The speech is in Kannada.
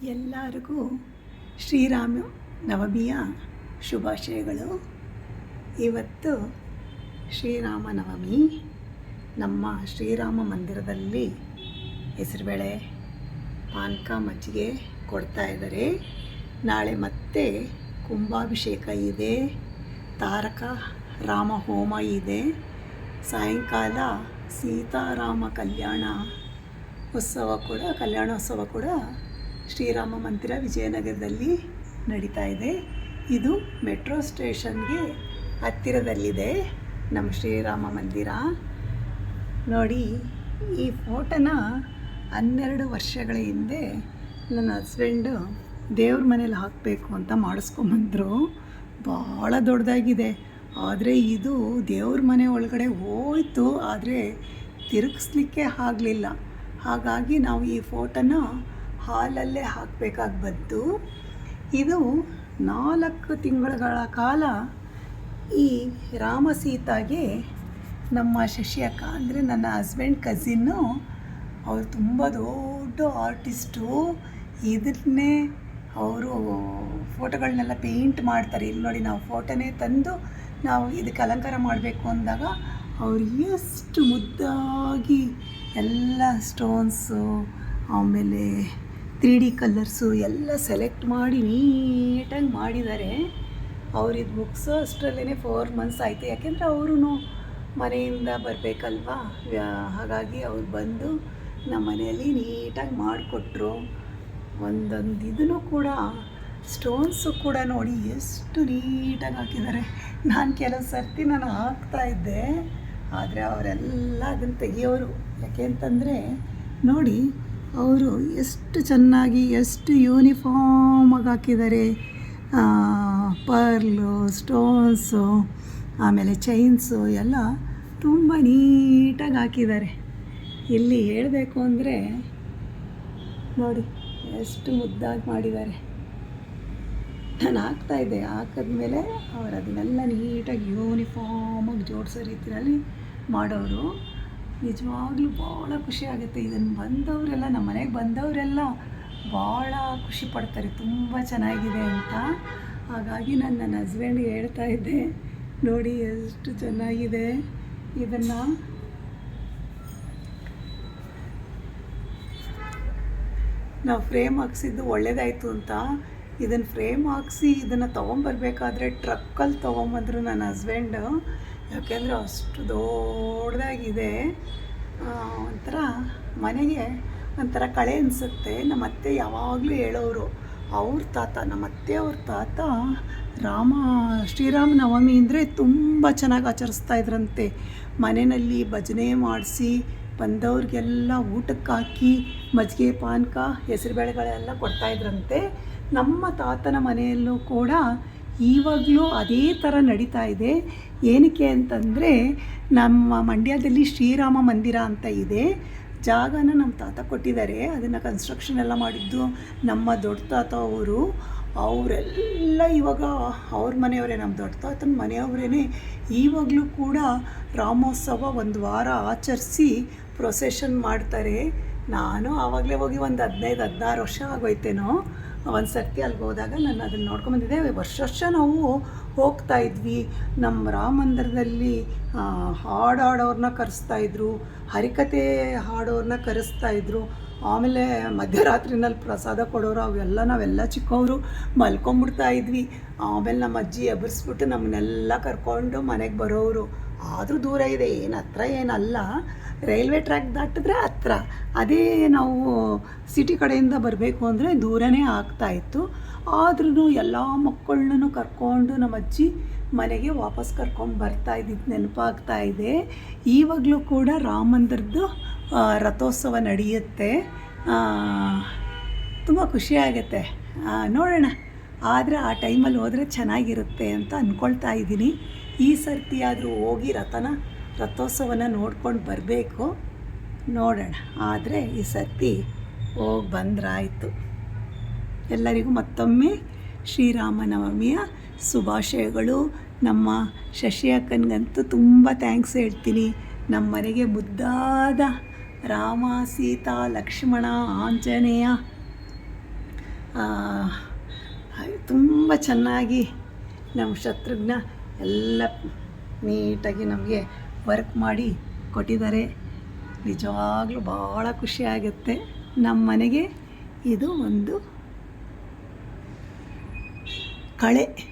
ಎಲ್ಲರಿಗೂ ಶ್ರೀರಾಮ ನವಮಿಯ ಶುಭಾಶಯಗಳು. ಇವತ್ತು ಶ್ರೀರಾಮನವಮಿ. ನಮ್ಮ ಶ್ರೀರಾಮ ಮಂದಿರದಲ್ಲಿ ಹೆಸರುಬೇಳೆ ಪಾನಕ ಮಜ್ಜಿಗೆ ಕೊಡ್ತಾ ಇದ್ದಾರೆ. ನಾಳೆ ಮತ್ತೆ ಕುಂಭಾಭಿಷೇಕ ಇದೆ, ತಾರಕ ರಾಮ ಹೋಮ ಇದೆ, ಸಾಯಂಕಾಲ ಸೀತಾರಾಮ ಕಲ್ಯಾಣೋತ್ಸವ ಕೂಡ ಶ್ರೀರಾಮ ಮಂದಿರ ವಿಜಯನಗರದಲ್ಲಿ ನಡೀತಾ ಇದೆ. ಇದು ಮೆಟ್ರೋ ಸ್ಟೇಷನ್ಗೆ ಹತ್ತಿರದಲ್ಲಿದೆ ನಮ್ಮ ಶ್ರೀರಾಮ ಮಂದಿರ. ನೋಡಿ, ಈ ಫೋಟೋನ 12 ವರ್ಷಗಳ ಹಿಂದೆ ನನ್ನ ಹಸ್ಬೆಂಡು ದೇವ್ರ ಮನೇಲಿ ಹಾಕಬೇಕು ಅಂತ ಮಾಡಿಸ್ಕೊಂಬಂದರು. ಭಾಳ ದೊಡ್ಡದಾಗಿದೆ, ಆದರೆ ಇದು ದೇವ್ರ ಮನೆ ಒಳಗಡೆ ಹೋಯ್ತು, ಆದರೆ ತಿರುಗಿಸ್ಲಿಕ್ಕೆ ಆಗಲಿಲ್ಲ. ಹಾಗಾಗಿ ನಾವು ಈ ಫೋಟೋನ ಹಾಲಲ್ಲೇ ಹಾಕಬೇಕಾಗಿ ಬಂತು. ಇದು 4 ತಿಂಗಳ ಕಾಲ ಈ ರಾಮ ಸೀತಾಗೆ ನಮ್ಮ ಶಶಿ ಅಕ್ಕ ಅಂದರೆ ನನ್ನ ಹಸ್ಬೆಂಡ್ ಕಸಿನ್ನು, ಅವರು ತುಂಬ ದೊಡ್ಡ ಆರ್ಟಿಸ್ಟು. ಇದನ್ನೇ ಅವರು ಫೋಟೋಗಳನ್ನೆಲ್ಲ ಪೇಂಟ್ ಮಾಡ್ತಾರೆ. ಇಲ್ಲಿ ನೋಡಿ, ನಾವು ಫೋಟೋನೇ ತಂದು ನಾವು ಇದಕ್ಕೆ ಅಲಂಕಾರ ಮಾಡಬೇಕು ಅಂದಾಗ ಅವ್ರು ಎಷ್ಟು ಮುದ್ದಾಗಿ ಎಲ್ಲ ಸ್ಟೋನ್ಸು, ಆಮೇಲೆ 3D ಕಲರ್ಸು ಎಲ್ಲ ಸೆಲೆಕ್ಟ್ ಮಾಡಿ ನೀಟಾಗಿ ಮಾಡಿದ್ದಾರೆ. ಅವ್ರು ಇದು ಮುಗಿಸೋ ಅಷ್ಟರಲ್ಲೇ 4 ಮಂತ್ಸ್ ಆಯಿತು. ಯಾಕೆಂದರೆ ಅವರು ಮನೆಯಿಂದ ಬರಬೇಕಲ್ವಾ, ಹಾಗಾಗಿ ಅವ್ರು ಬಂದು ನಮ್ಮ ಮನೆಯಲ್ಲಿ ನೀಟಾಗಿ ಮಾಡಿಕೊಟ್ರು. ಒಂದೊಂದು ಇದನ್ನು ಕೂಡ ಸ್ಟೋನ್ಸು ಕೂಡ ನೋಡಿ ಎಷ್ಟು ನೀಟಾಗಿ ಹಾಕಿದ್ದಾರೆ. ನಾನು ಕೆಲವು ಸರ್ತಿ ಹಾಕ್ತಾಯಿದ್ದೆ, ಆದರೆ ಅವರೆಲ್ಲ ಅದನ್ನು ತೆಗಿಯೋರು. ಯಾಕೆ ಅಂತಂದರೆ ನೋಡಿ, ಅವರು ಎಷ್ಟು ಚೆನ್ನಾಗಿ ಎಷ್ಟು ಯೂನಿಫಾರ್ಮಾಗಿ ಹಾಕಿದ್ದಾರೆ. ಪರ್ಲು, ಸ್ಟೋನ್ಸು, ಆಮೇಲೆ ಚೈನ್ಸು ಎಲ್ಲ ತುಂಬ ನೀಟಾಗಿ ಹಾಕಿದ್ದಾರೆ. ಇಲ್ಲಿ ಹೇಳಬೇಕು ಅಂದರೆ ನೋಡಿ ಎಷ್ಟು ಮುದ್ದಾಗಿ ಮಾಡಿದ್ದಾರೆ. ನಾನು ಹಾಕ್ತಾಯಿದ್ದೆ, ಹಾಕಿದ್ಮೇಲೆ ಅವರು ಅದನ್ನೆಲ್ಲ ನೀಟಾಗಿ ಯೂನಿಫಾರ್ಮಾಗಿ ಜೋಡಿಸೋ ರೀತಿಯಲ್ಲಿ ಮಾಡೋರು. ನಿಜವಾಗ್ಲೂ ಭಾಳ ಖುಷಿ ಆಗುತ್ತೆ. ಇದನ್ನು ಬಂದವರೆಲ್ಲ, ನಮ್ಮ ಮನೆಗೆ ಬಂದವರೆಲ್ಲ ಭಾಳ ಖುಷಿ ಪಡ್ತಾರೆ, ತುಂಬ ಚೆನ್ನಾಗಿದೆ ಅಂತ. ಹಾಗಾಗಿ ನಾನು ನನ್ನ ಹಸ್ಬೆಂಡ್ಗೆ ಹೇಳ್ತಾಯಿದ್ದೆ, ನೋಡಿ ಎಷ್ಟು ಚೆನ್ನಾಗಿದೆ. ಇದನ್ನು ನಾವು ಫ್ರೇಮ್ ಹಾಕ್ಸಿದ್ದು ಒಳ್ಳೆಯದಾಯಿತು ಅಂತ ಇದನ್ನು ಫ್ರೇಮ್ ಹಾಕ್ಸಿ ಇದನ್ನು ತೊಗೊಂಬರ್ಬೇಕಾದ್ರೆ ಟ್ರಕ್ಕಲ್ಲಿ ತೊಗೊಂಬಂದರು ನನ್ನ ಹಸ್ಬೆಂಡು. ಯಾಕೆಂದರೆ ಅಷ್ಟು ದೊಡ್ಡದಾಗಿದೆ. ಒಂಥರ ಮನೆಗೆ ಒಂಥರ ಕಳೆ ಅನಿಸುತ್ತೆ. ನಮ್ಮ ಅತ್ತೆ ಯಾವಾಗಲೂ ಹೇಳೋರು, ನಮ್ಮ ಅತ್ತೆಯವ್ರ ತಾತ ಶ್ರೀರಾಮ ನವಮಿ ಅಂದರೆ ತುಂಬ ಚೆನ್ನಾಗಿ ಆಚರಿಸ್ತಾ ಇದ್ರಂತೆ. ಮನೆಯಲ್ಲಿ ಭಜನೆ ಮಾಡಿಸಿ ಬಂದವ್ರಿಗೆಲ್ಲ ಊಟಕ್ಕೆ ಹಾಕಿ ಮಜ್ಜಿಗೆ ಪಾನಕ ಹೆಸರುಬೇಳೆಗಳೆಲ್ಲ ಕೊಡ್ತಾಯಿದ್ರಂತೆ. ನಮ್ಮ ತಾತನ ಮನೆಯಲ್ಲೂ ಕೂಡ ಇವಾಗಲೂ ಅದೇ ಥರ ನಡೀತಾ ಇದೆ. ಏನಕ್ಕೆ ಅಂತಂದರೆ, ನಮ್ಮ ಮಂಡ್ಯದಲ್ಲಿ ಶ್ರೀರಾಮ ಮಂದಿರ ಅಂತ ಇದೆ. ಜಾಗನ ನಮ್ಮ ತಾತ ಕೊಟ್ಟಿದ್ದಾರೆ. ಅದನ್ನು ಕನ್ಸ್ಟ್ರಕ್ಷನ್ ಎಲ್ಲ ಮಾಡಿದ್ದು ನಮ್ಮ ದೊಡ್ಡ ತಾತ ಅವರೆಲ್ಲ ಇವಾಗ ಅವ್ರ ಮನೆಯವರೇ, ನಮ್ಮ ದೊಡ್ಡ ತಾತನ ಮನೆಯವರೇ. ಇವಾಗಲೂ ಕೂಡ ರಾಮೋತ್ಸವ 1 ವಾರ ಆಚರಿಸಿ ಪ್ರೊಸೆಷನ್ ಮಾಡ್ತಾರೆ. ನಾನು ಆವಾಗಲೇ ಹೋಗಿ ಒಂದು 15-16 ವರ್ಷ ಆಗೋಯ್ತೇನೋ. ಒಂದು ಸರ್ತಿ ಅಲ್ಲಿಗೆ ಹೋದಾಗ ನಾನು ಅದನ್ನು ನೋಡ್ಕೊಂಬಂದಿದ್ದೆ. ವರ್ಷ ನಾವು ಹೋಗ್ತಾಯಿದ್ವಿ. ನಮ್ಮ ರಾಮ ಮಂದಿರದಲ್ಲಿ ಹಾಡೋರನ್ನ ಕರೆಸ್ತಾಯಿದ್ರು, ಹರಿಕತೆ ಹಾಡೋರನ್ನ ಕರೆಸ್ತಾಯಿದ್ರು. ಆಮೇಲೆ ಮಧ್ಯರಾತ್ರಿನಲ್ಲಿ ಪ್ರಸಾದ ಕೊಡೋರು. ನಾವೆಲ್ಲ ಚಿಕ್ಕವರು ಮಲ್ಕೊಂಬಿಡ್ತಾಯಿದ್ವಿ. ಆಮೇಲೆ ನಮ್ಮ ಅಜ್ಜಿ ಎಬ್ಬರಿಸ್ಬಿಟ್ಟು ನಮ್ಮನ್ನೆಲ್ಲ ಕರ್ಕೊಂಡು ಮನೆಗೆ ಬರೋರು. ಆದರೂ ದೂರ ಇದೆ, ಏನು ಹತ್ರ ಏನಲ್ಲ. ರೈಲ್ವೆ ಟ್ರ್ಯಾಕ್ ದಾಟಿದ್ರೆ ಹತ್ರ, ಅದೇ ನಾವು ಸಿಟಿ ಕಡೆಯಿಂದ ಬರಬೇಕು ಅಂದರೆ ದೂರನೇ ಆಗ್ತಾಯಿತ್ತು. ಆದ್ರೂ ಎಲ್ಲ ಮಕ್ಕಳನ್ನೂ ಕರ್ಕೊಂಡು ನಮ್ಮ ಅಜ್ಜಿ ಮನೆಗೆ ವಾಪಸ್ ಕರ್ಕೊಂಡು ಬರ್ತಾಯಿದ್ದಿದ್ದು ನೆನಪಾಗ್ತಾಯಿದೆ. ಈವಾಗಲೂ ಕೂಡ ರಾಮ ಮಂದಿರದ್ದು ರಥೋತ್ಸವ ನಡೆಯುತ್ತೆ. ತುಂಬ ಖುಷಿಯಾಗುತ್ತೆ. ನೋಡೋಣ, ಆದರೆ ಆ ಟೈಮಲ್ಲಿ ಹೋದರೆ ಚೆನ್ನಾಗಿರುತ್ತೆ ಅಂತ ಅಂದ್ಕೊಳ್ತಾ ಇದ್ದೀನಿ. ಈ ಸರ್ತಿ ಆದರೂ ಹೋಗಿ ರಥೋತ್ಸವನ ನೋಡ್ಕೊಂಡು ಬರಬೇಕು. ನೋಡೋಣ, ಆದರೆ ಈ ಸರ್ತಿ ಹೋಗಿ ಬಂದ್ರಾಯಿತು. ಎಲ್ಲರಿಗೂ ಮತ್ತೊಮ್ಮೆ ಶ್ರೀರಾಮನವಮಿಯ ಶುಭಾಶಯಗಳು. ನಮ್ಮ ಶಶಿ ಅಕ್ಕನಿಗಂತೂ ತುಂಬ ಥ್ಯಾಂಕ್ಸ್ ಹೇಳ್ತೀನಿ. ನಮ್ಮ ಮನೆಗೆ ಮುದ್ದಾದ ರಾಮ, ಸೀತಾ, ಲಕ್ಷ್ಮಣ, ಆಂಜನೇಯ ತುಂಬ ಚೆನ್ನಾಗಿ ನಮ್ಮ ಶತ್ರುಘ್ನ ಎಲ್ಲ ನೀಟಾಗಿ ನಮಗೆ ವರ್ಕ್ ಮಾಡಿ ಕೊಟ್ಟಿದ್ದಾರೆ. ನಿಜವಾಗ್ಲೂ ಭಾಳ ಖುಷಿ ಆಗುತ್ತೆ. ನಮ್ಮ ಮನೆಗೆ ಇದು ಒಂದು ಕಳೆ.